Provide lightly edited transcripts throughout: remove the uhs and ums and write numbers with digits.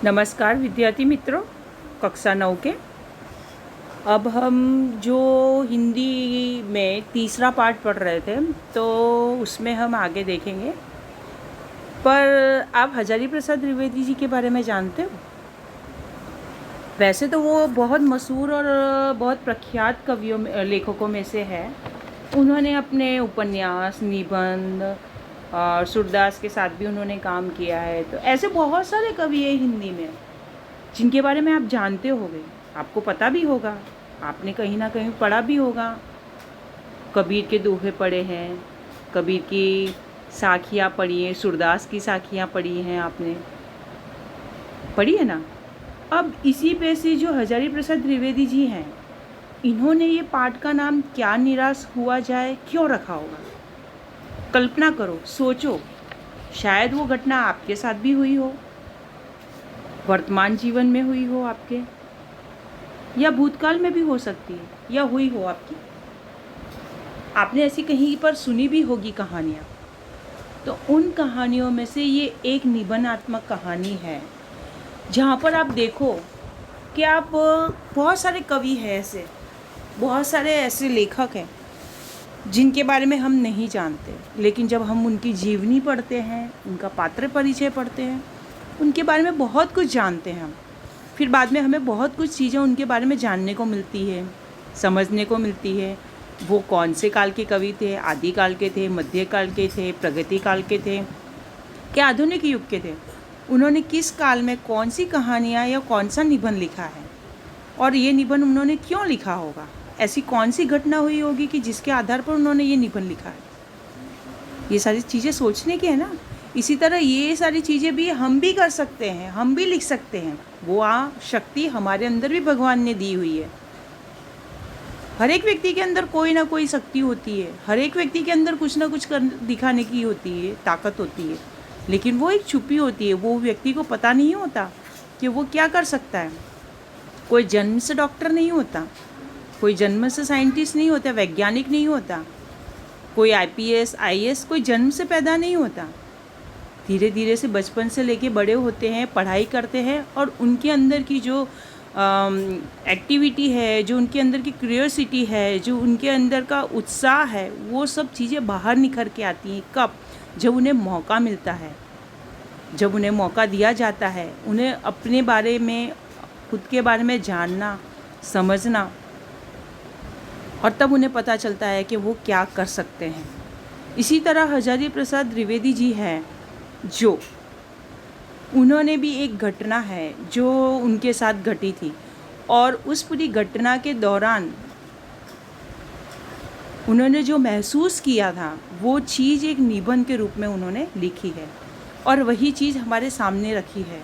नमस्कार विद्यार्थी मित्रों, कक्षा 9 के अब हम जो हिंदी में तीसरा पार्ट पढ़ रहे थे तो उसमें हम आगे देखेंगे। पर आप हजारी प्रसाद द्विवेदी जी के बारे में जानते हो? वैसे तो वो बहुत मशहूर और बहुत प्रख्यात कवियों में लेखकों में से है। उन्होंने अपने उपन्यास, निबंध और सूरदास के साथ भी उन्होंने काम किया है। तो ऐसे बहुत सारे कवि हैं हिंदी में जिनके बारे में आप जानते होंगे, आपको पता भी होगा, आपने कहीं ना कहीं पढ़ा भी होगा। कबीर के दोहे पढ़े हैं, कबीर की साखियाँ पढ़ी हैं, सूरदास की साखियाँ पढ़ी हैं, आपने पढ़ी है ना। अब इसी पे से जो हजारी प्रसाद द्विवेदी जी हैं, इन्होंने ये पाठ का नाम क्या निराश हुआ जाए क्यों रखा होगा? कल्पना करो, सोचो, शायद वो घटना आपके साथ भी हुई हो, वर्तमान जीवन में हुई हो आपके, या भूतकाल में भी हो सकती है, या हुई हो आपकी। आपने ऐसी कहीं पर सुनी भी होगी कहानियाँ। तो उन कहानियों में से ये एक निबंधात्मक कहानी है, जहाँ पर आप देखो कि आप बहुत सारे कवि हैं, ऐसे बहुत सारे ऐसे लेखक हैं जिनके बारे में हम नहीं जानते, लेकिन जब हम उनकी जीवनी पढ़ते हैं, उनका पात्र परिचय पढ़ते हैं, उनके बारे में बहुत कुछ जानते हैं हम। फिर बाद में हमें बहुत कुछ चीज़ें उनके बारे में जानने को मिलती है, समझने को मिलती है। वो कौन से काल के कवि थे, आदिकाल के थे, मध्यकाल के थे, प्रगति काल के थे, क्या आधुनिक युग के थे, उन्होंने किस काल में कौन सी कहानियाँ या कौन सा निबंध लिखा है, और ये निबंध उन्होंने क्यों लिखा होगा। ऐसी कौन सी घटना हुई होगी कि जिसके आधार पर उन्होंने ये निबंध लिखा है। ये सारी चीज़ें सोचने की है ना। इसी तरह ये सारी चीज़ें भी हम भी कर सकते हैं, हम भी लिख सकते हैं। वो शक्ति हमारे अंदर भी भगवान ने दी हुई है। हर एक व्यक्ति के अंदर कोई ना कोई शक्ति होती है, हर एक व्यक्ति के अंदर कुछ ना कुछ कर दिखाने की होती है, ताकत होती है, लेकिन वो एक छुपी होती है। वो व्यक्ति को पता नहीं होता कि वो क्या कर सकता है। कोई जन्म से डॉक्टर नहीं होता, कोई जन्म से साइंटिस्ट नहीं होता, वैज्ञानिक नहीं होता, कोई आईपीएस आईएएस कोई जन्म से पैदा नहीं होता। धीरे धीरे से बचपन से लेके बड़े होते हैं, पढ़ाई करते हैं, और उनके अंदर की जो एक्टिविटी है, जो उनके अंदर की क्यूरियोसिटी है, जो उनके अंदर का उत्साह है, वो सब चीज़ें बाहर निखर के आती हैं। कब? जब उन्हें मौका मिलता है, जब उन्हें मौका दिया जाता है, उन्हें अपने बारे में, खुद के बारे में जानना, समझना, और तब उन्हें पता चलता है कि वो क्या कर सकते हैं। इसी तरह हजारी प्रसाद द्विवेदी जी हैं, जो उन्होंने भी एक घटना है जो उनके साथ घटी थी, और उस पूरी घटना के दौरान उन्होंने जो महसूस किया था, वो चीज़ एक निबंध के रूप में उन्होंने लिखी है, और वही चीज़ हमारे सामने रखी है।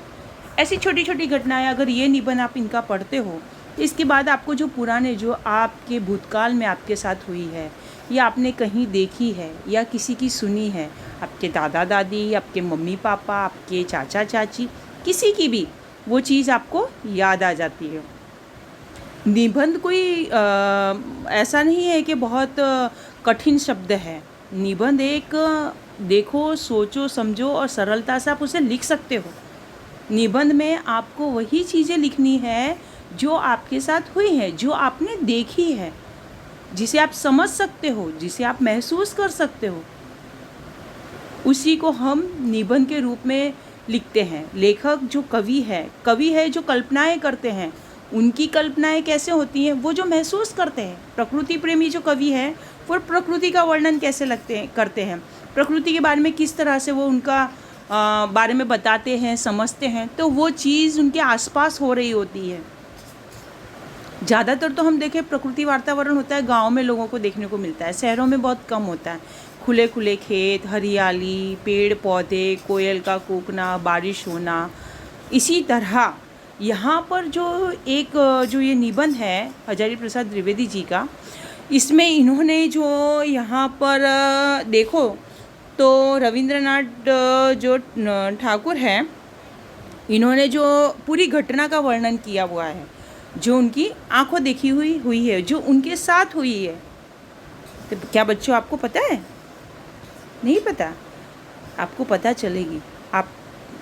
ऐसी छोटी छोटी घटनाएं, अगर ये निबंध आप इनका पढ़ते हो, इसके बाद आपको जो पुराने, जो आपके भूतकाल में आपके साथ हुई है, या आपने कहीं देखी है, या किसी की सुनी है, आपके दादा दादी, आपके मम्मी पापा, आपके चाचा चाची, किसी की भी वो चीज़ आपको याद आ जाती है। निबंध कोई ऐसा नहीं है कि बहुत कठिन शब्द है। निबंध एक देखो, सोचो, समझो, और सरलता से आप उसे लिख सकते हो। निबंध में आपको वही चीज़ें लिखनी है जो आपके साथ हुई है, जो आपने देखी है, जिसे आप समझ सकते हो, जिसे आप महसूस कर सकते हो, उसी को हम निबंध के रूप में लिखते हैं। लेखक जो कवि है जो कल्पनाएं करते हैं। उनकी कल्पनाएं कैसे होती हैं? वो जो महसूस करते हैं। प्रकृति प्रेमी जो कवि है, वो प्रकृति का वर्णन कैसे करते हैं, प्रकृति के बारे में किस तरह से वो उनका बारे में बताते हैं, समझते हैं, तो वो चीज़ उनके आसपास हो रही होती है। ज़्यादातर तो हम देखें, प्रकृति वातावरण होता है गाँव में लोगों को देखने को मिलता है, शहरों में बहुत कम होता है। खुले खुले खेत, हरियाली, पेड़ पौधे, कोयल का कूकना, बारिश होना। इसी तरह यहाँ पर जो ये निबंध है हजारी प्रसाद द्विवेदी जी का, इसमें इन्होंने जो यहाँ पर देखो तो रविंद्रनाथ जो ठाकुर हैं, इन्होंने जो पूरी घटना का वर्णन किया हुआ है, जो उनकी आंखों देखी हुई है, जो उनके साथ हुई है। तो क्या बच्चों आपको पता है? नहीं पता? आपको पता चलेगी। आप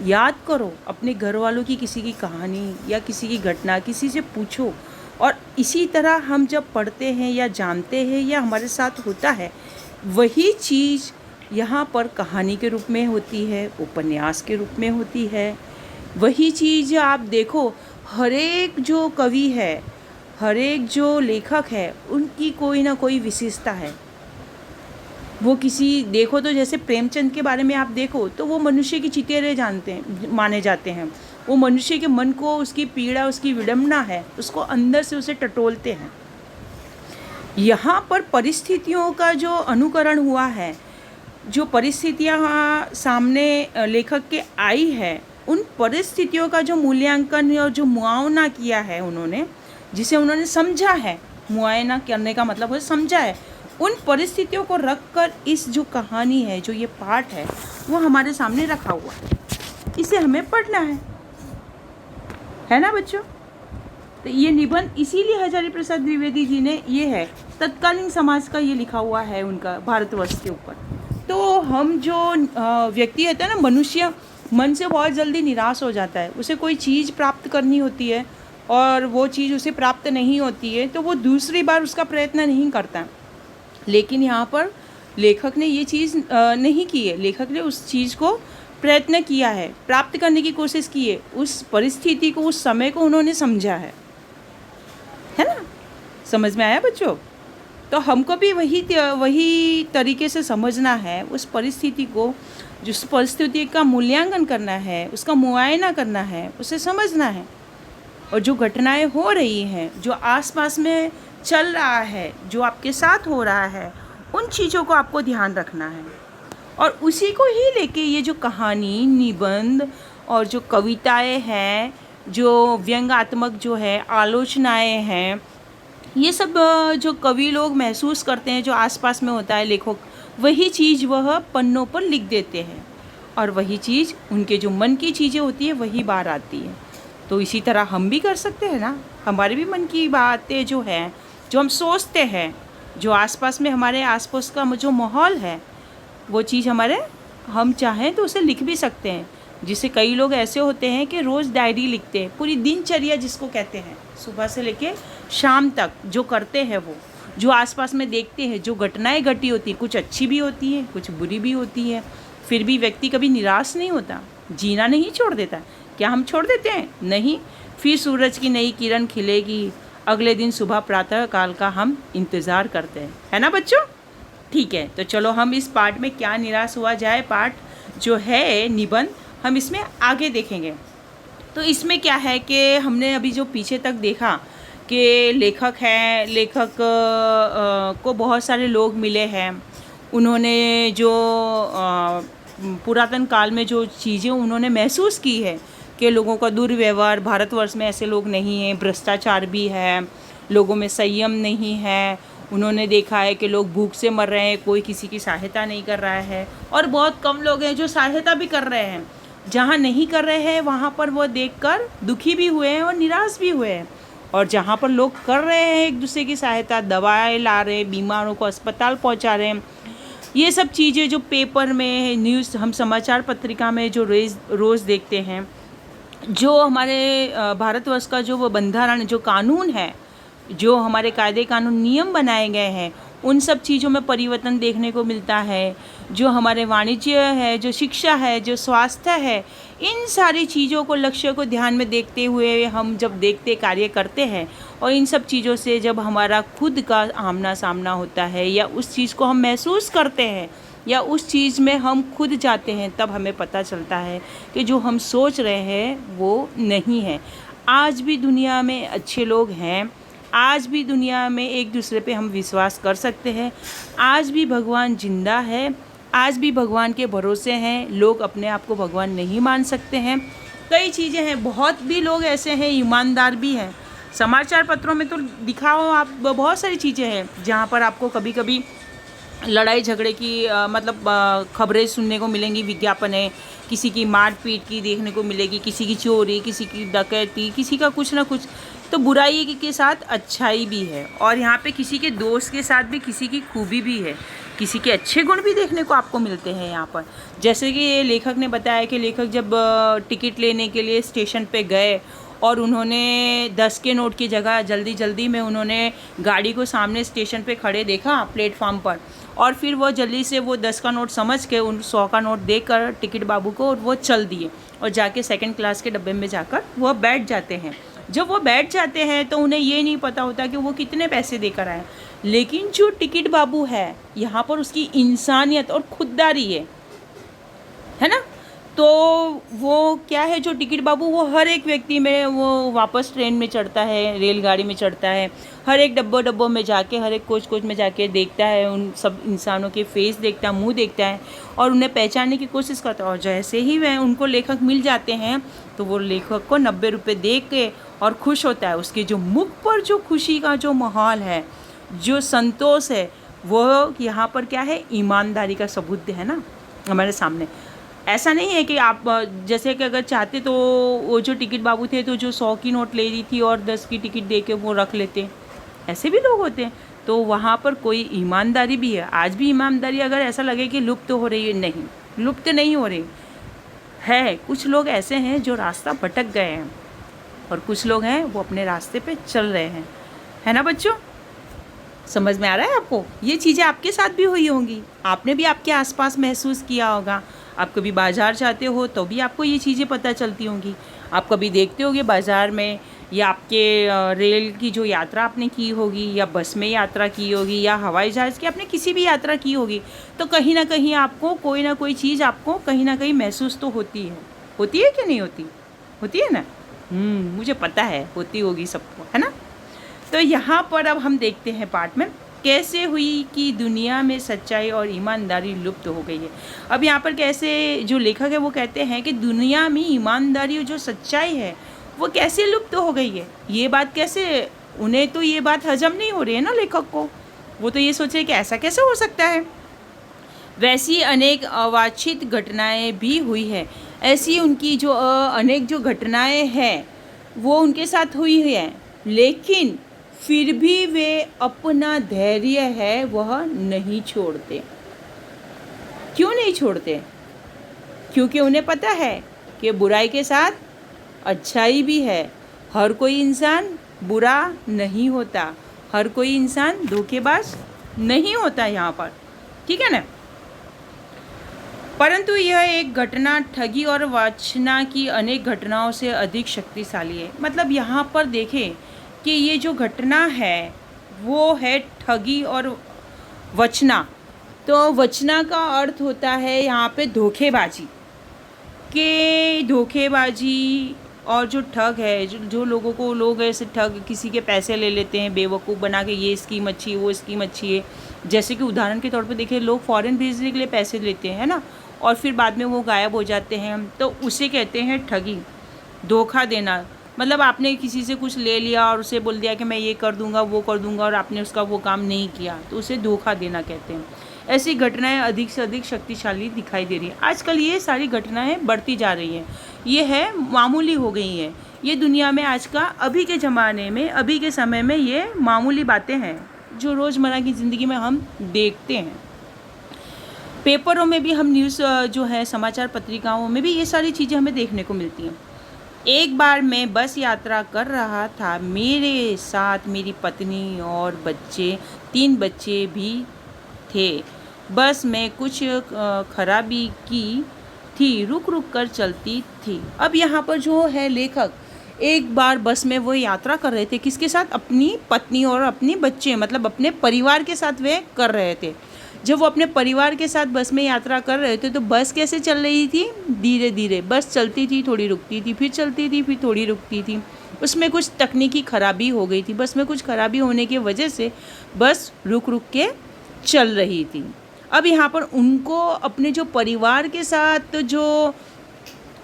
याद करो, अपने घर वालों की किसी की कहानी या किसी की घटना किसी से पूछो। और इसी तरह हम जब पढ़ते हैं या जानते हैं या हमारे साथ होता है, वही चीज़ यहाँ पर कहानी के रूप में होती है, उपन्यास के रूप में होती है। वही चीज़ आप देखो, हर एक जो कवि है, हर एक जो लेखक है, उनकी कोई ना कोई विशेषता है। वो किसी देखो तो जैसे प्रेमचंद के बारे में आप देखो तो वो मनुष्य की चितेरे माने जाते हैं। वो मनुष्य के मन को, उसकी पीड़ा, उसकी विडंबना है, उसको अंदर से उसे टटोलते हैं। यहाँ पर परिस्थितियों का जो अनुकरण हुआ है, जो परिस्थितियाँ सामने लेखक के आई है, उन परिस्थितियों का जो मूल्यांकन और जो मुआयना किया है उन्होंने, जिसे उन्होंने समझा है, मुआयना करने का मतलब है समझा है, उन परिस्थितियों को रखकर इस जो कहानी है, जो ये पाठ है, वो हमारे सामने रखा हुआ है। इसे हमें पढ़ना है ना बच्चों। तो ये निबंध इसीलिए हजारी प्रसाद द्विवेदी जी ने, ये है तत्कालीन समाज का ये लिखा हुआ है उनका, भारतवर्ष के ऊपर। तो हम जो व्यक्ति होता है ना, मनुष्य मन से बहुत जल्दी निराश हो जाता है। उसे कोई चीज़ प्राप्त करनी होती है और वो चीज़ उसे प्राप्त नहीं होती है, तो वो दूसरी बार उसका प्रयत्न नहीं करता। लेकिन यहाँ पर लेखक ने ये चीज़ नहीं की है। लेखक ने उस चीज़ को प्रयत्न किया है, प्राप्त करने की कोशिश की है। उस परिस्थिति को, उस समय को उन्होंने समझा है ना। समझ में आया बच्चों? तो हमको भी वही तरीके से समझना है उस परिस्थिति को, जिस परिस्थिति का मूल्यांकन करना है, उसका मुआयना करना है, उसे समझना है। और जो घटनाएं हो रही हैं, जो आसपास में चल रहा है, जो आपके साथ हो रहा है, उन चीज़ों को आपको ध्यान रखना है। और उसी को ही लेके ये जो कहानी, निबंध और जो कविताएं हैं, जो व्यंग्यात्मक जो है आलोचनाएं हैं, ये सब जो कवि लोग महसूस करते हैं, जो आसपास में होता है, लेखक वही चीज़ वह पन्नों पर लिख देते हैं। और वही चीज़, उनके जो मन की चीज़ें होती है, वही बाहर आती है। तो इसी तरह हम भी कर सकते हैं ना। हमारे भी मन की बातें जो हैं, जो हम सोचते हैं, जो आसपास में हमारे आसपास का जो माहौल है, वो चीज़ हम चाहें तो उसे लिख भी सकते हैं। जिसे कई लोग ऐसे होते हैं कि रोज़ डायरी लिखते हैं, पूरी दिनचर्या जिसको कहते हैं, सुबह से लेके शाम तक जो करते हैं, वो जो आसपास में देखते हैं, जो घटनाएं घटी होती हैं, कुछ अच्छी भी होती हैं, कुछ बुरी भी होती है, फिर भी व्यक्ति कभी निराश नहीं होता, जीना नहीं छोड़ देता। क्या हम छोड़ देते हैं? नहीं। फिर सूरज की नई किरण खिलेगी, अगले दिन सुबह प्रातः काल का हम इंतज़ार करते हैं, है ना बच्चों? ठीक है, तो चलो हम इस पाठ में क्या निराश हुआ जाए, पाठ जो है निबंध, हम इसमें आगे देखेंगे। तो इसमें क्या है कि हमने अभी जो पीछे तक देखा कि लेखक हैं, लेखक को बहुत सारे लोग मिले हैं। उन्होंने जो पुरातन काल में जो चीज़ें उन्होंने महसूस की है कि लोगों का दुर्व्यवहार, भारतवर्ष में ऐसे लोग नहीं हैं, भ्रष्टाचार भी है, लोगों में संयम नहीं है। उन्होंने देखा है कि लोग भूख से मर रहे हैं, कोई किसी की सहायता नहीं कर रहा है, और बहुत कम लोग हैं जो सहायता भी कर रहे हैं। जहाँ नहीं कर रहे हैं वहाँ पर वो देखकर दुखी भी हुए हैं और निराश भी हुए हैं। और जहाँ पर लोग कर रहे हैं एक दूसरे की सहायता, दवाएं ला रहे हैं, बीमारों को अस्पताल पहुँचा रहे हैं, ये सब चीज़ें जो पेपर में, न्यूज़, हम समाचार पत्रिका में जो रोज़ देखते हैं, जो हमारे भारतवर्ष का जो वो बंधारण, जो कानून है, जो हमारे कायदे कानून नियम बनाए गए हैं, उन सब चीज़ों में परिवर्तन देखने को मिलता है। जो हमारे वाणिज्य है, जो शिक्षा है, जो स्वास्थ्य है, इन सारी चीज़ों को, लक्ष्य को ध्यान में देखते हुए हम जब देखते कार्य करते हैं, और इन सब चीज़ों से जब हमारा खुद का आमना सामना होता है, या उस चीज़ को हम महसूस करते हैं, या उस चीज़ में हम खुद जाते हैं, तब हमें पता चलता है कि जो हम सोच रहे हैं वो नहीं है। आज भी दुनिया में अच्छे लोग हैं, आज भी दुनिया में एक दूसरे पे हम विश्वास कर सकते हैं, आज भी भगवान जिंदा है, आज भी भगवान के भरोसे हैं। लोग अपने आप को भगवान नहीं मान सकते हैं, कई चीज़ें हैं, बहुत भी लोग ऐसे हैं ईमानदार भी हैं। समाचार पत्रों में तो दिखाओ आप, बहुत सारी चीज़ें हैं जहाँ पर आपको कभी कभी लड़ाई झगड़े की खबरें सुनने को मिलेंगी, विज्ञापन है, किसी की मारपीट की देखने को मिलेगी, किसी की चोरी, किसी की डकैती, किसी का कुछ ना कुछ। तो बुराई के साथ अच्छाई भी है, और यहाँ पे किसी के दोस्त के साथ भी किसी की खूबी भी है, किसी के अच्छे गुण भी देखने को आपको मिलते हैं यहाँ पर। जैसे कि ये लेखक ने बताया कि लेखक जब टिकट लेने के लिए स्टेशन पे गए और उन्होंने 10 के नोट की जगह जल्दी जल्दी में उन्होंने गाड़ी को सामने स्टेशन पे खड़े देखा प्लेटफार्म पर, और फिर वो जल्दी से वो 10 का नोट समझ के उन 100 का नोट देकर टिकट बाबू को और वो चल दिए और जाके सेकंड क्लास के डब्बे में जाकर वो बैठ जाते हैं। जब वो बैठ जाते हैं तो उन्हें ये नहीं पता होता कि वो कितने पैसे देकर आए, लेकिन जो टिकट बाबू है यहाँ पर उसकी इंसानियत और खुददारी है ना। तो वो क्या है, जो टिकट बाबू वो हर एक व्यक्ति में वो वापस ट्रेन में चढ़ता है, रेलगाड़ी में चढ़ता है, हर एक डब्बों में जाके, हर एक कोच में जाके देखता है, उन सब इंसानों के फेस देखता है, मुंह देखता है और उन्हें पहचानने की कोशिश करता है। और जैसे ही वह उनको लेखक मिल जाते हैं तो वो लेखक को 90 रुपये दे के और खुश होता है। उसके जो मुख पर जो खुशी का जो माहौल है, जो संतोष है, वो यहाँ पर क्या है, ईमानदारी का सबूत है ना हमारे सामने। ऐसा नहीं है कि आप जैसे कि अगर चाहते तो वो जो टिकट बाबू थे तो जो 100 की नोट ले ली थी और 10 की टिकट दे के वो रख लेते, ऐसे भी लोग होते हैं। तो वहाँ पर कोई ईमानदारी भी है। आज भी ईमानदारी अगर ऐसा लगे कि लुप्त हो रही है, नहीं, लुप्त नहीं हो रही है। कुछ लोग ऐसे हैं जो रास्ता भटक गए हैं और कुछ लोग हैं वो अपने रास्ते पे चल रहे हैं, है ना बच्चों। समझ में आ रहा है आपको? ये चीज़ें आपके साथ भी हुई होंगी, आपने भी आपके आसपास महसूस किया होगा। आप कभी बाज़ार जाते हो तो भी आपको ये चीज़ें पता चलती होंगी। आप कभी देखते होगे बाज़ार में, या आपके रेल की जो यात्रा आपने की होगी, या बस में यात्रा की होगी, या हवाई जहाज़ की आपने किसी भी यात्रा की होगी, तो कहीं ना कहीं आपको कोई ना कोई चीज़ आपको कहीं ना कहीं महसूस तो होती है कि नहीं होती? होती है ना। मुझे पता है होती होगी सबको, है ना। तो यहाँ पर अब हम देखते हैं पार्ट में कैसे हुई कि दुनिया में सच्चाई और ईमानदारी लुप्त हो गई है। अब यहाँ पर कैसे जो लेखक है वो कहते हैं कि दुनिया में ईमानदारी और जो सच्चाई है वो कैसे लुप्त हो गई है। ये बात कैसे, उन्हें तो ये बात हजम नहीं हो रही है ना लेखक को। वो तो ये सोच रहे कि ऐसा कैसे हो सकता है। वैसी अनेक अवांछित घटनाएं भी हुई है। ऐसी उनकी जो अनेक जो घटनाएं हैं वो उनके साथ हुई है, लेकिन फिर भी वे अपना धैर्य है वह नहीं छोड़ते। क्यों नहीं छोड़ते? क्योंकि उन्हें पता है कि बुराई के साथ अच्छाई भी है। हर कोई इंसान बुरा नहीं होता, हर कोई इंसान धोखेबाज नहीं होता यहाँ पर, ठीक है ना। परंतु यह एक घटना ठगी और वांछना की अनेक घटनाओं से अधिक शक्तिशाली है। मतलब यहाँ पर देखें कि ये जो घटना है वो है ठगी और वचना। तो वचना का अर्थ होता है यहाँ पे धोखेबाजी, के धोखेबाजी। और जो ठग है, जो लोगों को लोग ऐसे ठग किसी के पैसे ले लेते हैं बेवकूफ़ बना के, ये स्कीम अच्छी है, वो स्कीम अच्छी है। जैसे कि उदाहरण के तौर पे देखिए, लोग फ़ॉरेन भेजने के लिए पैसे लेते हैं ना, और फिर बाद में वो गायब हो जाते हैं, तो उसे कहते हैं ठगी, धोखा देना। मतलब आपने किसी से कुछ ले लिया और उसे बोल दिया कि मैं ये कर दूंगा वो कर दूंगा, और आपने उसका वो काम नहीं किया, तो उसे धोखा देना कहते हैं। ऐसी घटनाएं अधिक से अधिक शक्तिशाली दिखाई दे रही है आजकल। ये सारी घटनाएं बढ़ती जा रही हैं, ये है मामूली हो गई हैं। ये दुनिया में आज का, अभी के ज़माने में, अभी के समय में ये मामूली बातें हैं जो रोज़मर्रा की ज़िंदगी में हम देखते हैं। पेपरों में भी हम न्यूज़ जो है, समाचार पत्रिकाओं में भी ये सारी चीज़ें हमें देखने को मिलती हैं। एक बार मैं बस यात्रा कर रहा था, मेरे साथ मेरी पत्नी और बच्चे, 3 बच्चे भी थे। बस में कुछ खराबी की थी, रुक रुक कर चलती थी। अब यहाँ पर जो है लेखक, एक बार बस में वो यात्रा कर रहे थे, किसके साथ? अपनी पत्नी और अपनी बच्चे, मतलब अपने परिवार के साथ वे कर रहे थे। जब वो अपने परिवार के साथ बस में यात्रा कर रहे थे तो बस कैसे चल रही थी? धीरे धीरे बस चलती थी, थोड़ी रुकती थी, फिर चलती थी, फिर थोड़ी रुकती थी। उसमें कुछ तकनीकी खराबी हो गई थी। बस में कुछ खराबी होने की वजह से बस रुक रुक के चल रही थी। अब यहाँ पर उनको अपने जो परिवार के साथ जो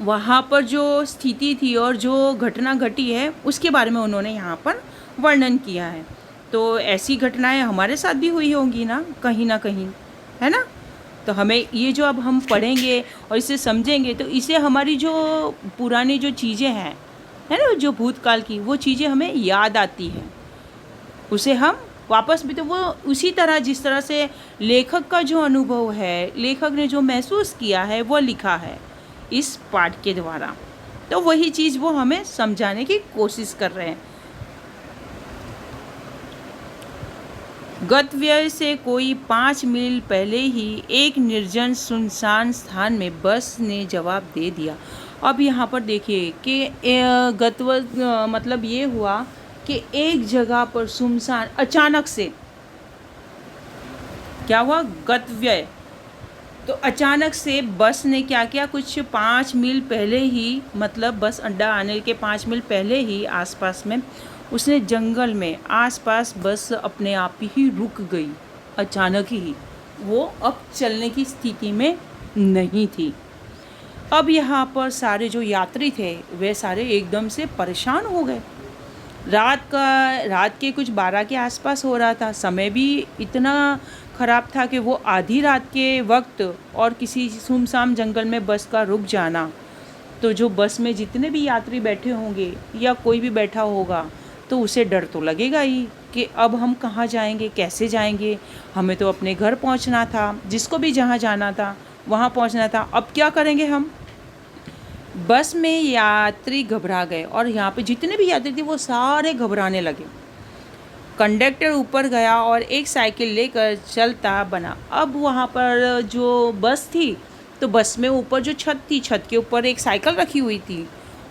वहाँ पर जो स्थिति थी और जो घटना घटी है उसके बारे में उन्होंने यहाँ पर वर्णन किया है। तो ऐसी घटनाएं हमारे साथ भी हुई होंगी ना कहीं, है ना। तो हमें ये जो अब हम पढ़ेंगे और इसे समझेंगे तो इसे हमारी जो पुरानी जो चीज़ें हैं, है ना, जो भूतकाल की वो चीज़ें हमें याद आती हैं, उसे हम वापस भी तो वो उसी तरह जिस तरह से लेखक का जो अनुभव है, लेखक ने जो महसूस किया है वो लिखा है इस पाठ के द्वारा। तो वही चीज़ वो हमें समझाने की कोशिश कर रहे हैं। गंतव्य से कोई 5 मील पहले ही एक निर्जन सुनसान स्थान में बस ने जवाब दे दिया। अब यहाँ पर देखिए कि गंतव्य मतलब ये हुआ कि एक जगह पर सुनसान अचानक से क्या हुआ, गंतव्य तो अचानक से बस ने क्या किया, कुछ 5 मील पहले ही, मतलब बस अड्डा आने के 5 मील पहले ही आसपास में उसने जंगल में आसपास बस अपने आप ही रुक गई। अचानक ही वो अब चलने की स्थिति में नहीं थी। अब यहाँ पर सारे जो यात्री थे वे सारे एकदम से परेशान हो गए। रात के कुछ 12 के आसपास हो रहा था। समय भी इतना ख़राब था कि वो आधी रात के वक्त और किसी सुनसान जंगल में बस का रुक जाना, तो जो बस में जितने भी यात्री बैठे होंगे या कोई भी बैठा होगा तो उसे डर तो लगेगा ही कि अब हम कहाँ जाएंगे, कैसे जाएंगे। हमें तो अपने घर पहुँचना था, जिसको भी जहाँ जाना था वहाँ पहुँचना था। अब क्या करेंगे हम। बस में यात्री घबरा गए और यहाँ पे जितने भी यात्री थे वो सारे घबराने लगे। कंडक्टर ऊपर गया और एक साइकिल लेकर चलता बना। अब वहाँ पर जो बस थी तो बस में ऊपर जो छत थी, छत के ऊपर एक साइकिल रखी हुई थी।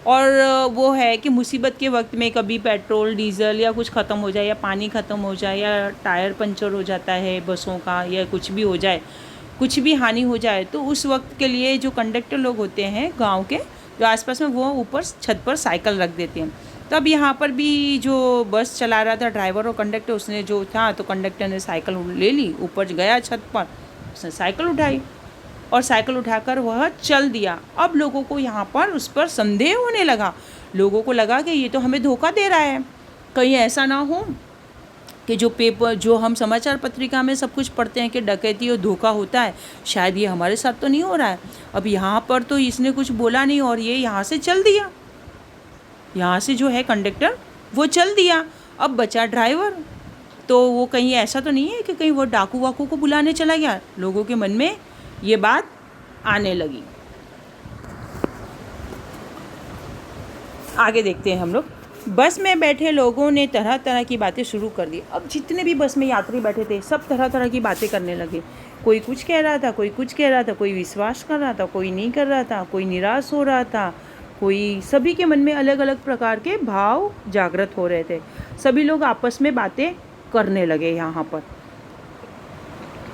और वो है कि मुसीबत के वक्त में कभी पेट्रोल डीजल या कुछ ख़त्म हो जाए या पानी ख़त्म हो जाए या टायर पंचर हो जाता है बसों का, या कुछ भी हो जाए, कुछ भी हानि हो जाए, तो उस वक्त के लिए जो कंडक्टर लोग होते हैं गांव के जो आसपास में, वो ऊपर छत पर साइकिल रख देते हैं। तब यहाँ पर भी जो बस चला रहा था ड्राइवर और कंडक्टर, उसने जो था तो कंडक्टर ने साइकिल ले ली, ऊपर गया छत पर, उसने साइकिल उठाई और साइकिल उठाकर वह चल दिया। अब लोगों को यहाँ पर उस पर संदेह होने लगा। लोगों को लगा कि ये तो हमें धोखा दे रहा है, कहीं ऐसा ना हो कि जो हम समाचार पत्रिका में सब कुछ पढ़ते हैं कि डकैती और धोखा होता है, शायद ये हमारे साथ तो नहीं हो रहा है। अब यहाँ पर तो इसने कुछ बोला नहीं और ये यहाँ से चल दिया, यहाँ से जो है कंडक्टर वो चल दिया। अब बचा ड्राइवर, तो वो कहीं ऐसा तो नहीं है कि कहीं वो डाकू वाकू को बुलाने चला गया। लोगों के मन में ये बात आने लगी। आगे देखते हैं हम लोग। बस में बैठे लोगों ने तरह तरह की बातें शुरू कर दी। अब जितने भी बस में यात्री बैठे थे सब तरह तरह की बातें करने लगे। कोई कुछ कह रहा था, कोई कुछ कह रहा था, कोई विश्वास कर रहा था, कोई नहीं कर रहा था, कोई निराश हो रहा था, कोई, सभी के मन में अलग अलग प्रकार के भाव जागृत हो रहे थे। सभी लोग आपस में बातें करने लगे। यहाँ पर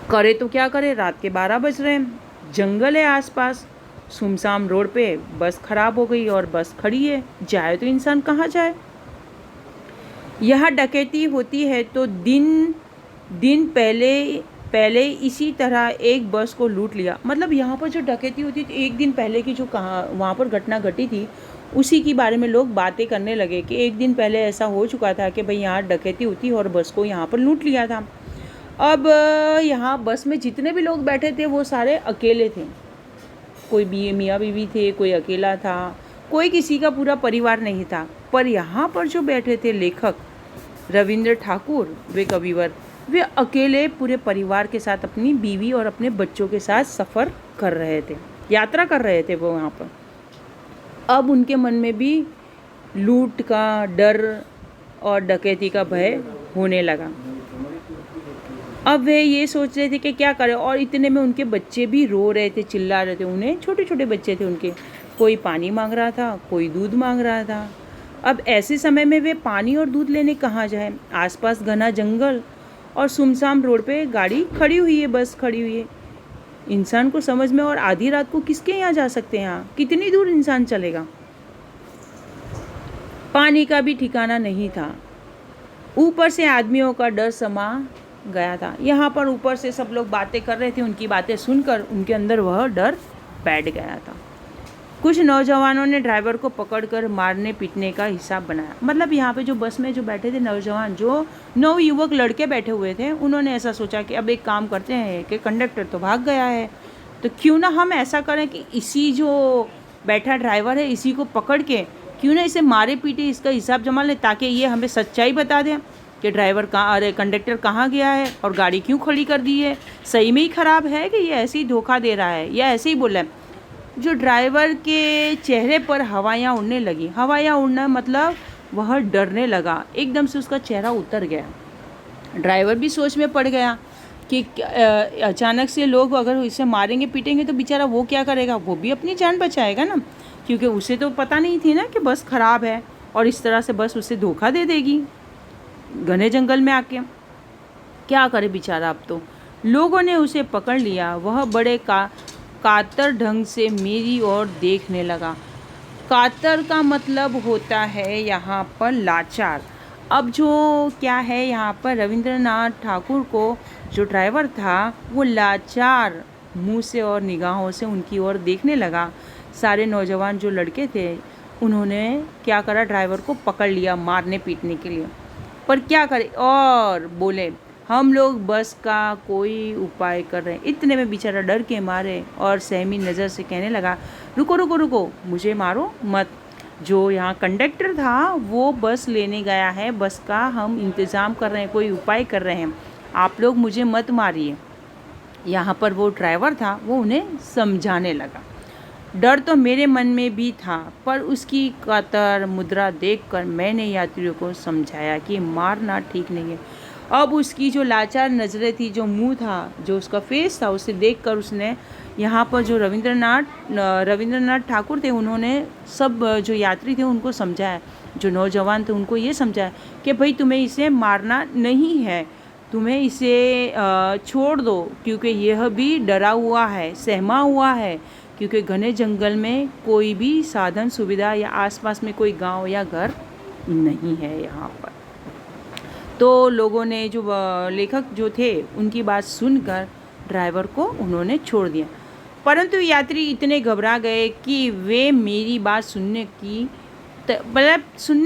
करे तो क्या करे, रात के 12 बज रहे हैं, जंगल है आसपास, सुमसाम रोड पे बस खराब हो गई और बस खड़ी है, जाए तो इंसान कहाँ जाए। यहाँ डकैती होती है तो दिन पहले इसी तरह एक बस को लूट लिया। मतलब यहाँ पर जो डकैती होती थी, एक दिन पहले की जो वहाँ पर घटना घटी थी उसी के बारे में लोग बातें करने लगे कि एक दिन पहले ऐसा हो चुका था कि भाई यहाँ डकैती हुई और बस को यहाँ पर लूट लिया था। अब यहाँ बस में जितने भी लोग बैठे थे वो सारे अकेले थे। कोई मियाँ बीवी थे, कोई अकेला था, कोई किसी का पूरा परिवार नहीं था। पर यहाँ पर जो बैठे थे लेखक रविंद्र ठाकुर, वे कविवर, वे अकेले पूरे परिवार के साथ अपनी बीवी और अपने बच्चों के साथ सफ़र कर रहे थे, यात्रा कर रहे थे वो यहाँ पर। अब उनके मन में भी लूट का डर और डकैती का भय होने लगा। अब वे ये सोच रहे थे कि क्या करें, और इतने में उनके बच्चे भी रो रहे थे, चिल्ला रहे थे। उन्हें छोटे छोटे बच्चे थे उनके, कोई पानी मांग रहा था, कोई दूध मांग रहा था। अब ऐसे समय में वे पानी और दूध लेने कहाँ जाए। आसपास घना जंगल और सुमसाम रोड पे गाड़ी खड़ी हुई है, बस खड़ी हुई है। इंसान को समझ में, और आधी रात को किसके यहाँ जा सकते हैं, यहाँ कितनी दूर इंसान चलेगा। पानी का भी ठिकाना नहीं था, ऊपर से आदमियों का डर समा गया था। यहाँ पर ऊपर से सब लोग बातें कर रहे थे, उनकी बातें सुनकर उनके अंदर वह डर बैठ गया था। कुछ नौजवानों ने ड्राइवर को पकड़कर मारने पीटने का हिसाब बनाया। मतलब यहाँ पे जो बस में जो बैठे थे नौजवान, जो 9 युवक लड़के बैठे हुए थे, उन्होंने ऐसा सोचा कि अब एक काम करते हैं कि कंडक्टर तो भाग गया है, तो क्यों ना हम ऐसा करें कि इसी जो बैठा ड्राइवर है इसी को पकड़ के क्यों ना इसे मारे पीटे, इसका हिसाब जमा लें, ताकि ये हमें सच्चाई बता दें कि ड्राइवर कहाँ, अरे कंडक्टर कहाँ गया है और गाड़ी क्यों खड़ी कर दी है, सही में ही ख़राब है कि ये ऐसे ही धोखा दे रहा है या ऐसे ही बोला है। जो ड्राइवर के चेहरे पर हवाइयाँ उड़ने लगी, हवाइयाँ उड़ना मतलब वह डरने लगा, एकदम से उसका चेहरा उतर गया। ड्राइवर भी सोच में पड़ गया कि अचानक से लोग अगर इसे मारेंगे पीटेंगे तो बेचारा वो क्या करेगा, वो भी अपनी जान बचाएगा ना, क्योंकि उसे तो पता नहीं थी ना कि बस ख़राब है और इस तरह से बस उसे धोखा दे देगी घने जंगल में आके। क्या करे बेचारा। अब तो लोगों ने उसे पकड़ लिया। वह बड़े कातर ढंग से मेरी ओर देखने लगा। कातर का मतलब होता है यहाँ पर लाचार। अब जो क्या है यहाँ पर रविंद्रनाथ ठाकुर को जो ड्राइवर था वो लाचार मुंह से और निगाहों से उनकी ओर देखने लगा। सारे नौजवान जो लड़के थे उन्होंने क्या करा, ड्राइवर को पकड़ लिया मारने पीटने के लिए। पर क्या करे, और बोले हम लोग बस का कोई उपाय कर रहे हैं। इतने में बेचारा डर के मारे और सहमी नज़र से कहने लगा, रुको रुको रुको, मुझे मारो मत। जो यहाँ कंडक्टर था वो बस लेने गया है, बस का हम इंतज़ाम कर रहे हैं, कोई उपाय कर रहे हैं, आप लोग मुझे मत मारिए। यहाँ पर वो ड्राइवर था वो उन्हें समझाने लगा। डर तो मेरे मन में भी था, पर उसकी कातर मुद्रा देखकर मैंने यात्रियों को समझाया कि मारना ठीक नहीं है। अब उसकी जो लाचार नज़रें थी, जो मुंह था, जो उसका फेस था, उसे देखकर उसने यहाँ पर जो रविंद्रनाथ ठाकुर थे उन्होंने सब जो यात्री थे उनको समझाया, जो नौजवान थे उनको ये समझाया कि भाई तुम्हें इसे मारना नहीं है, तुम्हें इसे छोड़ दो, क्योंकि यह भी डरा हुआ है, सहमा हुआ है, क्योंकि घने जंगल में कोई भी साधन सुविधा या आसपास में कोई गांव या घर नहीं है यहाँ पर। तो लोगों ने, जो लेखक जो थे, उनकी बात सुनकर ड्राइवर को उन्होंने छोड़ दिया। परंतु यात्री इतने घबरा गए कि वे मेरी बात सुनने के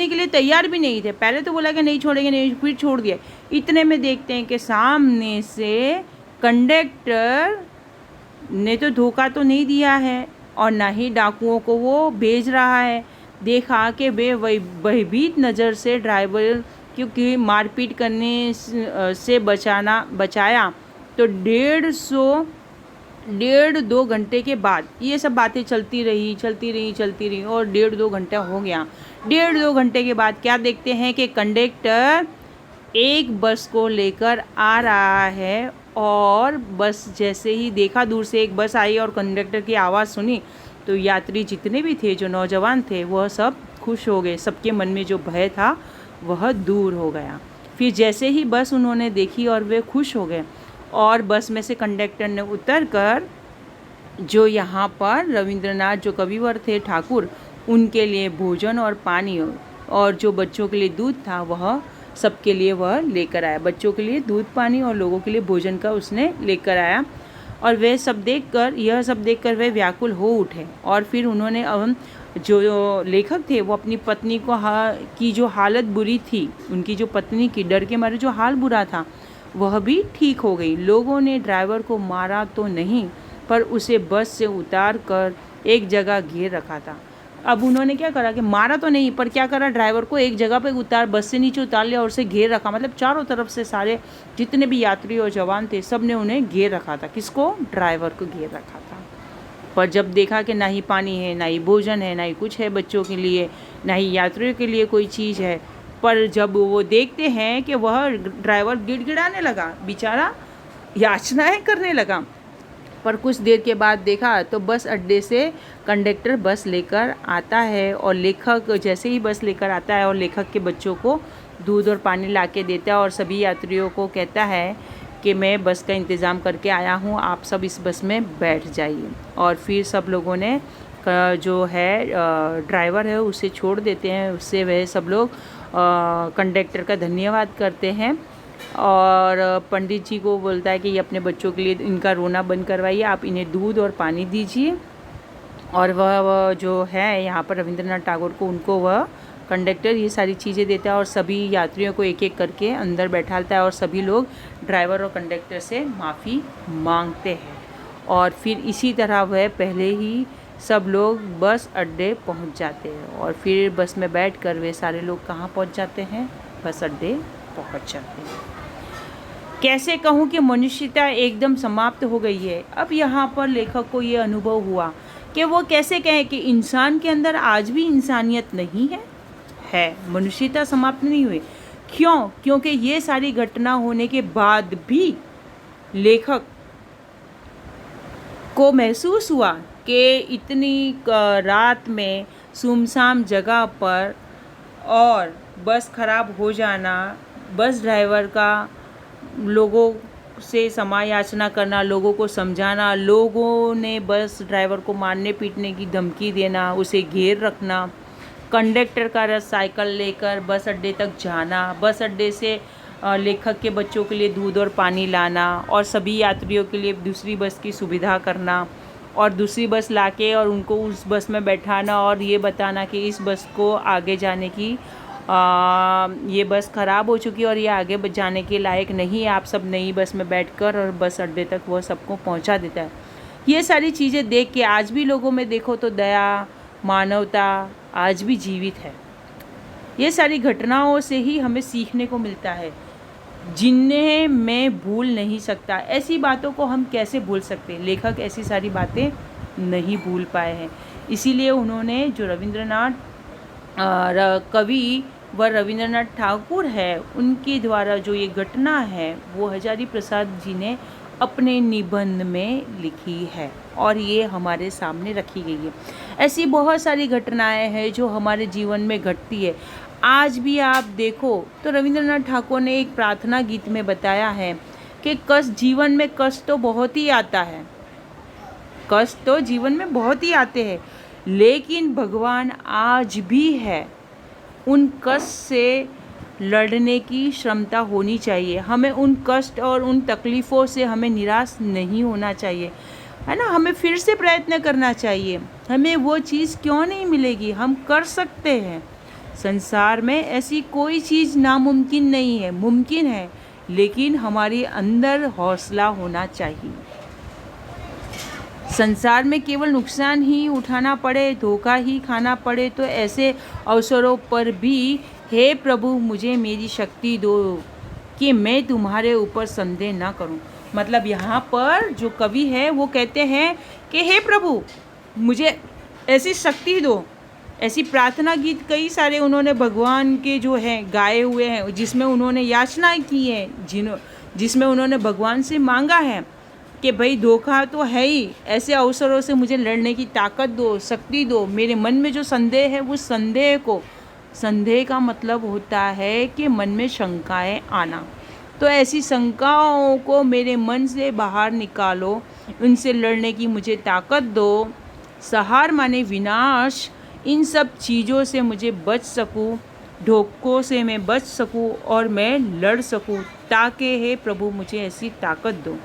लिए तैयार भी नहीं थे। पहले तो बोला कि नहीं छोड़ेंगे, नहीं, फिर छोड़ दिया। इतने में देखते हैं कि सामने से कंडक्टर ने तो धोखा तो नहीं दिया है और ना ही डाकुओं को वो भेज रहा है। देखा कि वे भयभीत नज़र से ड्राइवर क्योंकि मारपीट करने से बचाया तो 1.5-2 घंटे के बाद ये सब बातें चलती रही और 1.5-2 घंटा हो गया। 1.5-2 घंटे के बाद क्या देखते हैं कि कंडक्टर एक बस को लेकर आ रहा है और बस जैसे ही देखा, दूर से एक बस आई और कंडक्टर की आवाज़ सुनी तो यात्री जितने भी थे, जो नौजवान थे, वह सब खुश हो गए। सबके मन में जो भय था वह दूर हो गया। फिर जैसे ही बस उन्होंने देखी और वे खुश हो गए और बस में से कंडक्टर ने उतरकर जो यहाँ पर रविंद्रनाथ जो कविवर थे ठाकुर, उनके लिए भोजन और पानी और जो बच्चों के लिए दूध था वह सबके लिए वह लेकर आया। बच्चों के लिए दूध पानी और लोगों के लिए भोजन का उसने लेकर आया। और यह सब देखकर वे व्याकुल हो उठे। और फिर उन्होंने जो लेखक थे वो अपनी पत्नी की जो हालत बुरी थी, उनकी जो पत्नी की डर के मारे जो हाल बुरा था वह भी ठीक हो गई। लोगों ने ड्राइवर को मारा तो नहीं, पर उसे बस से उतार कर एक जगह घेर रखा था। अब उन्होंने क्या करा कि मारा तो नहीं, पर क्या करा, ड्राइवर को एक जगह पे बस से नीचे उतार लिया और उसे घेर रखा। मतलब चारों तरफ से सारे जितने भी यात्री और जवान थे सब ने उन्हें घेर रखा था। किसको? ड्राइवर को घेर रखा था। पर जब देखा कि ना ही पानी है, ना ही भोजन है, ना ही कुछ है बच्चों के लिए, ना ही यात्रियों के लिए कोई चीज़ है, पर जब वो देखते हैं कि वह ड्राइवर गिड़गिड़ाने लगा, बेचारा याचनाएं करने लगा। पर कुछ देर के बाद देखा तो बस अड्डे से कंडक्टर बस लेकर आता है और लेखक जैसे ही बस लेकर आता है और लेखक के बच्चों को दूध और पानी ला के देता है और सभी यात्रियों को कहता है कि मैं बस का इंतज़ाम करके आया हूँ, आप सब इस बस में बैठ जाइए। और फिर सब लोगों ने जो है ड्राइवर है उसे छोड़ देते हैं। उससे वह सब लोग कंडक्टर का धन्यवाद करते हैं और पंडित जी को बोलता है कि ये अपने बच्चों के लिए इनका रोना बंद करवाइए, आप इन्हें दूध और पानी दीजिए। और वह जो है यहाँ पर रविंद्रनाथ टैगोर को, उनको वह कंडक्टर ये सारी चीज़ें देता है और सभी यात्रियों को एक एक करके अंदर बैठाता है और सभी लोग ड्राइवर और कंडक्टर से माफ़ी मांगते हैं। और फिर इसी तरह वह पहले ही सब लोग बस अड्डे पहुंच जाते हैं और फिर बस में बैठकर वे सारे लोग कहाँ पहुंच जाते हैं? बस अड्डे पहुंच जाते हैं। कैसे कहूँ कि मनुष्यता एकदम समाप्त हो गई है। अब यहाँ पर लेखक को ये अनुभव हुआ कि वो कैसे कहें कि इंसान के अंदर आज भी इंसानियत नहीं है, मनुष्यता समाप्त नहीं हुई। क्यों? क्योंकि ये सारी घटना होने के बाद भी लेखक को महसूस हुआ कि इतनी रात में सुनसान जगह पर और बस ख़राब हो जाना, बस ड्राइवर का लोगों से क्षमा याचना करना, लोगों को समझाना, लोगों ने बस ड्राइवर को मारने पीटने की धमकी देना, उसे घेर रखना, कंडक्टर का साइकिल लेकर बस अड्डे तक जाना, बस अड्डे से लेखक के बच्चों के लिए दूध और पानी लाना और सभी यात्रियों के लिए दूसरी बस की सुविधा करना और दूसरी बस लाके और उनको उस बस में बैठाना और ये बताना कि इस बस को आगे जाने की ये बस ख़राब हो चुकी है और ये आगे जाने के लायक नहीं है, आप सब नई बस में बैठकर और बस अड्डे तक वो सबको पहुंचा देता है। ये सारी चीज़ें देख के आज भी लोगों में देखो तो दया, मानवता आज भी जीवित है। ये सारी घटनाओं से ही हमें सीखने को मिलता है, जिन्हें मैं भूल नहीं सकता। ऐसी बातों को हम कैसे भूल सकते? लेखक ऐसी सारी बातें नहीं भूल पाए हैं, इसीलिए उन्होंने जो रविंद्रनाथ कवि व रविंद्रनाथ ठाकुर है, उनके द्वारा जो ये घटना है वो हजारी प्रसाद जी ने अपने निबंध में लिखी है और ये हमारे सामने रखी गई है। ऐसी बहुत सारी घटनाएं हैं जो हमारे जीवन में घटती है। आज भी आप देखो तो रविंद्रनाथ ठाकुर ने एक प्रार्थना गीत में बताया है कि कष्ट जीवन में कष्ट तो बहुत ही आता है, कष्ट तो जीवन में बहुत ही आते हैं, लेकिन भगवान आज भी है। उन कष्ट से लड़ने की क्षमता होनी चाहिए। हमें उन कष्ट और उन तकलीफ़ों से हमें निराश नहीं होना चाहिए, है ना। हमें फिर से प्रयत्न करना चाहिए। हमें वो चीज़ क्यों नहीं मिलेगी, हम कर सकते हैं। संसार में ऐसी कोई चीज़ नामुमकिन नहीं है, मुमकिन है, लेकिन हमारे अंदर हौसला होना चाहिए। संसार में केवल नुकसान ही उठाना पड़े, धोखा ही खाना पड़े, तो ऐसे अवसरों पर भी हे प्रभु मुझे मेरी शक्ति दो कि मैं तुम्हारे ऊपर संदेह ना करूं। मतलब यहाँ पर जो कवि है वो कहते हैं कि हे प्रभु मुझे ऐसी शक्ति दो। ऐसी प्रार्थना गीत कई सारे उन्होंने भगवान के जो हैं गाए हुए हैं, जिसमें उन्होंने याचना की है, जिसमें उन्होंने भगवान से मांगा है कि भाई धोखा तो है ही, ऐसे अवसरों से मुझे लड़ने की ताकत दो, शक्ति दो। मेरे मन में जो संदेह है उस संदेह को, संदेह का मतलब होता है कि मन में शंकाएं आना, तो ऐसी शंकाओं को मेरे मन से बाहर निकालो, उनसे लड़ने की मुझे ताकत दो। सहार माने विनाश, इन सब चीज़ों से मुझे बच सकूं, धोखों से मैं बच सकूं और मैं लड़ सकूं, ताकि हे प्रभु मुझे ऐसी ताकत दो।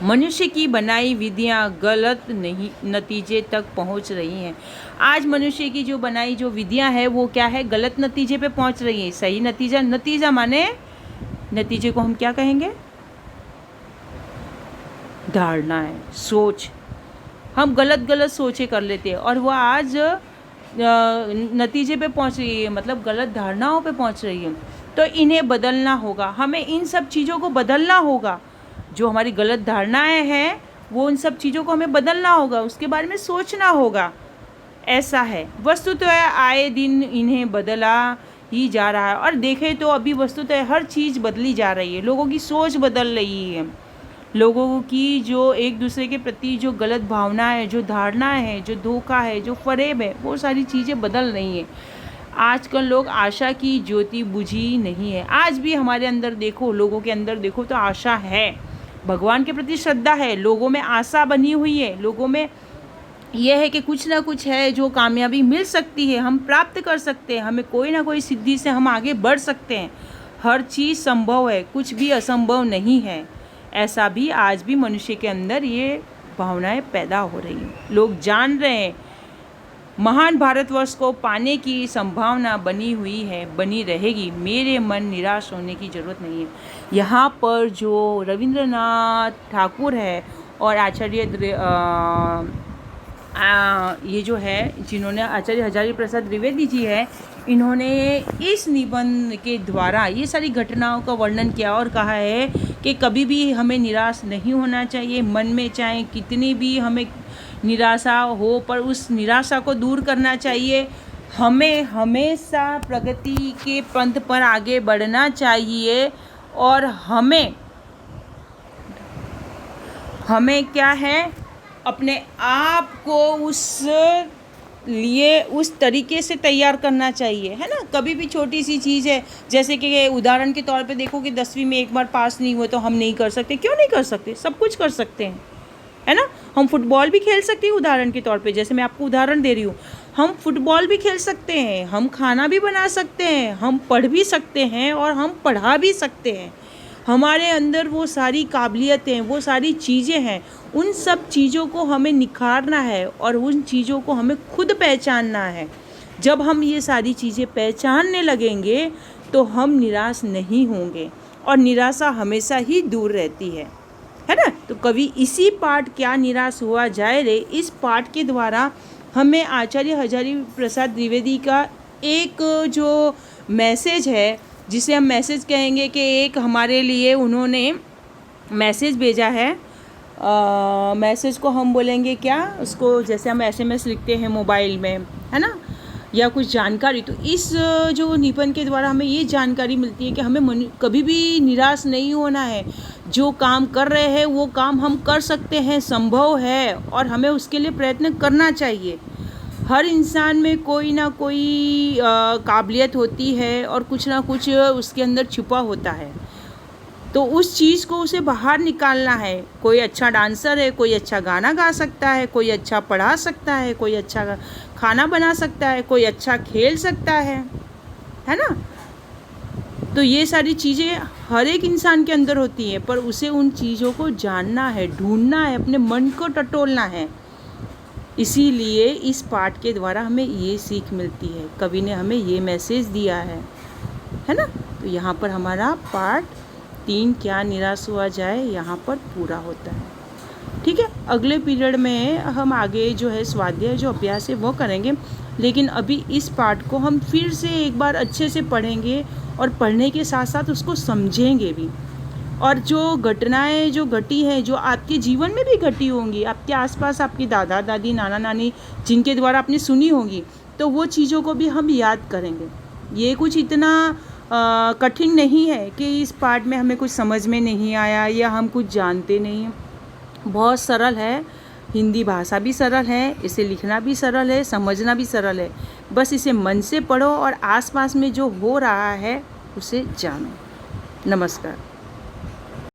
मनुष्य की बनाई विधियाँ गलत नहीं नतीजे तक पहुंच रही हैं। आज मनुष्य की जो बनाई जो विधियाँ है वो क्या है, गलत नतीजे पे पहुंच रही है। सही नतीजा, नतीजा माने नतीजे को हम क्या कहेंगे, धारणा है, सोच। हम गलत गलत सोचे कर लेते हैं और वह आज नतीजे पे पहुंच रही है, मतलब गलत धारणाओं पे पहुंच रही है। तो इन्हें बदलना होगा, हमें इन सब चीज़ों को बदलना होगा। जो हमारी गलत धारणाएं हैं वो उन सब चीज़ों को हमें बदलना होगा, उसके बारे में सोचना होगा। ऐसा है, वस्तुतः आए दिन इन्हें बदला ही जा रहा है। और देखें तो अभी वस्तुतः हर चीज़ बदली जा रही है, लोगों की सोच बदल रही है, लोगों की जो एक दूसरे के प्रति जो गलत भावनाएं है, जो धारणाएं हैं, जो धोखा है, जो फरेब है, वो सारी चीज़ें बदल रही हैं। आजकल लोग आशा की ज्योति बुझी नहीं है। आज भी हमारे अंदर देखो, लोगों के अंदर देखो तो आशा है, भगवान के प्रति श्रद्धा है, लोगों में आशा बनी हुई है, लोगों में यह है कि कुछ ना कुछ है जो कामयाबी मिल सकती है, हम प्राप्त कर सकते हैं, हमें कोई ना कोई सिद्धि से हम आगे बढ़ सकते हैं। हर चीज़ संभव है, कुछ भी असंभव नहीं है। ऐसा भी आज भी मनुष्य के अंदर ये भावनाएं पैदा हो रही हैं। लोग जान रहे हैं महान भारतवर्ष को पाने की संभावना बनी हुई है, बनी रहेगी। मेरे मन निराश होने की ज़रूरत नहीं है। यहाँ पर जो रविंद्रनाथ ठाकुर है और ये जो है जिन्होंने आचार्य हजारी प्रसाद द्विवेदी जी है, इन्होंने इस निबंध के द्वारा ये सारी घटनाओं का वर्णन किया और कहा है कि कभी भी हमें निराश नहीं होना चाहिए। मन में चाहे कितनी भी हमें निराशा हो, पर उस निराशा को दूर करना चाहिए। हमें हमेशा प्रगति के पंथ पर आगे बढ़ना चाहिए और हमें क्या है, अपने आप को उस लिए उस तरीके से तैयार करना चाहिए, है ना। कभी भी छोटी सी चीज़ है, जैसे कि उदाहरण के तौर पे देखो कि 10वीं में एक बार पास नहीं हुए तो हम नहीं कर सकते। क्यों नहीं कर सकते? सब कुछ कर सकते हैं, है ना। हम फुटबॉल भी खेल सकते हैं उदाहरण के तौर पे, जैसे मैं आपको उदाहरण दे रही हूँ। हम फुटबॉल भी खेल सकते हैं, हम खाना भी बना सकते हैं, हम पढ़ भी सकते हैं और हम पढ़ा भी सकते हैं। हमारे अंदर वो सारी काबिलियतें, वो सारी चीज़ें हैं, उन सब चीज़ों को हमें निखारना है और उन चीज़ों को हमें खुद पहचानना है। जब हम ये सारी चीज़ें पहचानने लगेंगे तो हम निराश नहीं होंगे और निराशा हमेशा ही दूर रहती है ना। तो कभी इसी पाठ क्या निराश हुआ जाए रे, इस पाठ के द्वारा हमें आचार्य हजारी प्रसाद द्विवेदी का एक जो मैसेज है, जिसे हम मैसेज कहेंगे कि एक हमारे लिए उन्होंने मैसेज भेजा है। मैसेज को हम बोलेंगे क्या, उसको जैसे हम SMS लिखते हैं मोबाइल में, है ना, या कुछ जानकारी। तो इस जो निबंध के द्वारा हमें ये जानकारी मिलती है कि हमें कभी भी निराश नहीं होना है। जो काम कर रहे हैं वो काम हम कर सकते हैं, संभव है, और हमें उसके लिए प्रयत्न करना चाहिए। हर इंसान में कोई ना कोई काबिलियत होती है और कुछ ना कुछ उसके अंदर छुपा होता है, तो उस चीज़ को उसे बाहर निकालना है। कोई अच्छा डांसर है, कोई अच्छा गाना गा सकता है, कोई अच्छा पढ़ा सकता है, कोई अच्छा खाना बना सकता है, कोई अच्छा खेल सकता है ना। तो ये सारी चीज़ें हर एक इंसान के अंदर होती हैं, पर उसे उन चीज़ों को जानना है, ढूंढना है, अपने मन को टटोलना है। इसीलिए इस पाठ के द्वारा हमें ये सीख मिलती है, कवि ने हमें ये मैसेज दिया है ना। तो यहाँ पर हमारा पाठ 3 क्या निराश हुआ जाए यहाँ पर पूरा होता है। ठीक है, अगले पीरियड में हम आगे जो है स्वाध्याय जो अभ्यास है वो करेंगे, लेकिन अभी इस पाठ को हम फिर से एक बार अच्छे से पढ़ेंगे और पढ़ने के साथ साथ उसको समझेंगे भी। और जो घटनाएं जो घटी हैं, जो आपके जीवन में भी घटी होंगी, आपके आसपास आपके दादा दादी नाना नानी जिनके द्वारा आपने सुनी होंगी, तो वो चीज़ों को भी हम याद करेंगे। ये कुछ इतना कठिन नहीं है कि इस पाठ में हमें कुछ समझ में नहीं आया या हम कुछ जानते नहीं हैं। बहुत सरल है, हिंदी भाषा भी सरल है, इसे लिखना भी सरल है, समझना भी सरल है। बस इसे मन से पढ़ो और आसपास में जो हो रहा है उसे जानो। नमस्कार।